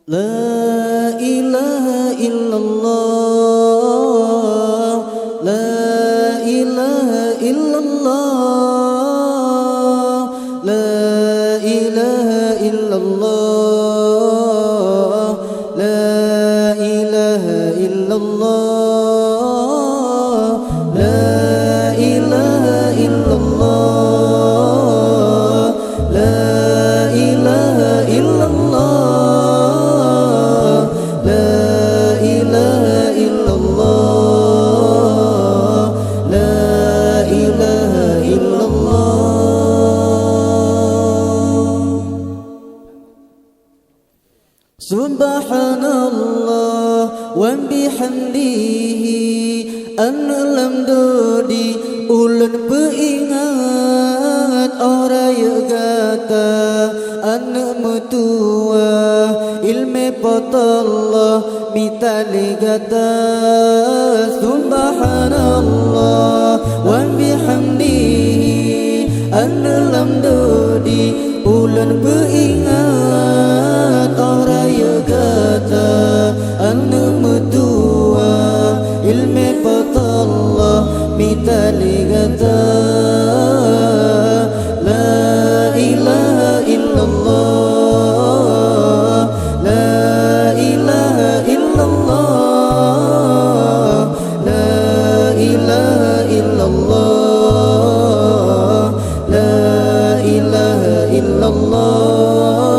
La ilaha illallah, la ilaha illallah, la ilaha illallah, la ilaha illallah, la ilaha illallah, la ilaha illallah. Subhanallah wa bihamdihi lam dodi ulun peingat oraya gata anu mutua ilme potallah mitali gata. Subhanallah wa bihamdihi lam dodi ulun peingat oraya gata anu mutua ilme potallah mitali gata. La ilaha illallah, la ilaha illallah, la ilaha illallah, la ilaha illallah,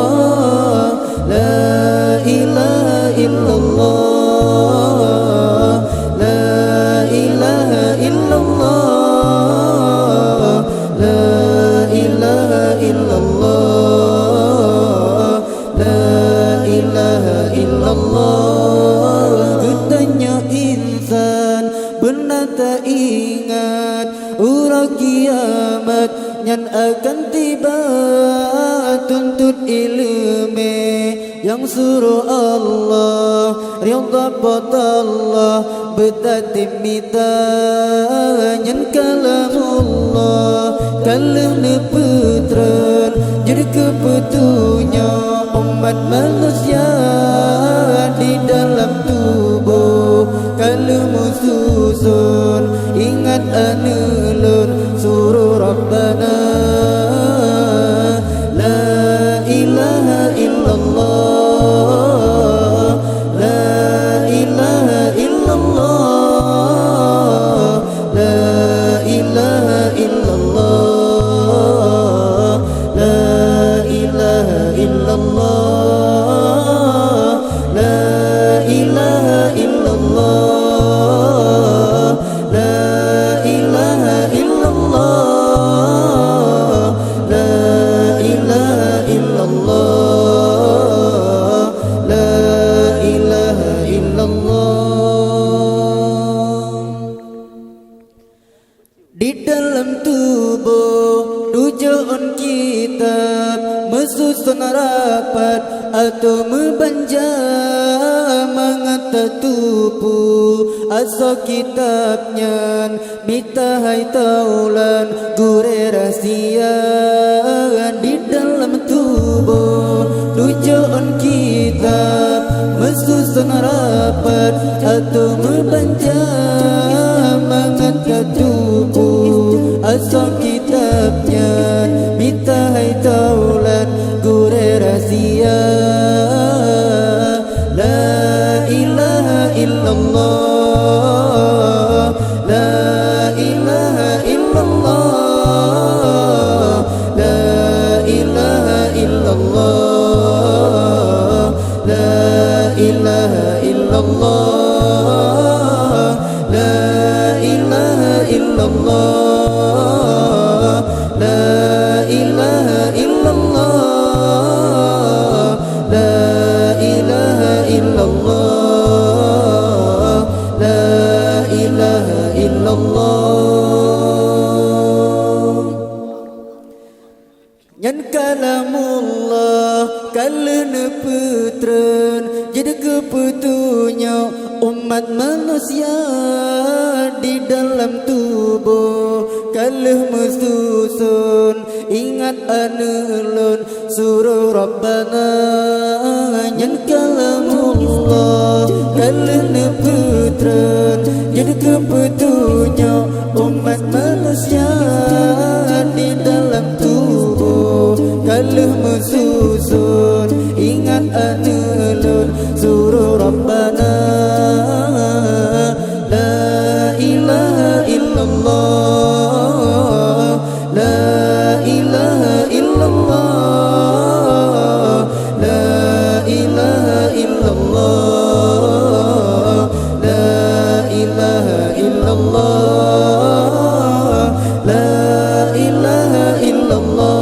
la ilaha illallah, la ilaha illallah, la ilaha illallah, la ilaha illallah. Getanya insan benar tak ingat urang kiamat nyan akan tiba tuntut ilme yang suruh Allah ridha Allah betatim mita nyan kalamullah kalam neputran jadi keputunya umat manusia di dalam tubuh kalau susun ingat anulun suruh Rabbana. La ilaha illallah, la ilaha illallah, la ilaha illallah, la ilaha illallah, la ilaha illallah, la ilaha illallah, la ilaha illallah, la ilaha illallah. Di dalam tubuh rujukan kitab mesusun rapat atau membanja mengata tubuh asa kitabnya mita hai taulan gure rahsia di dalam tubuh rujukan kitab mesusun rapat atau membanja mengata tubuh asa kitabnya mita hai taulan gure rahsia. La ilaha illallah, la ilaha illallah, la ilaha illallah, la ilaha illallah, la ilaha illallah, la ilaha illallah, la ilaha illallah, la ilaha illallah. Nyan kalamullah kalana putran jadi keputunya umat manusia di dalam tubuh kalau mesusun ingat anulun suruh Rabbana yang kalamullah kalau putran jadi kepetunya umat manusia di dalam tubuh kalau mesusun ingat anulun suruh Rabbana la ilaha illallah la ilaha illallah la ilaha illallah la ilaha illallah la ilaha illallah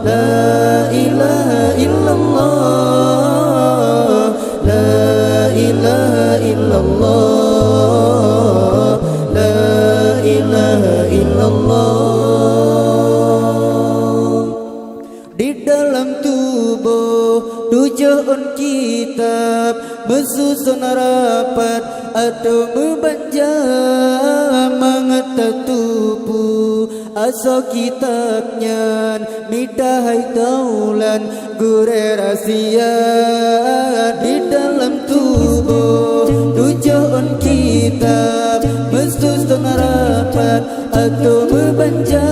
la ilaha illallah la ilaha illallah la ilaha illallah. Di dalam tubuh 7 kitab mesusun rapat atau membaca mengata tubuh asal kitabnya midahai daulan gure rahasia di dalam tubuh 7 kitab mesusun rapat atau membaca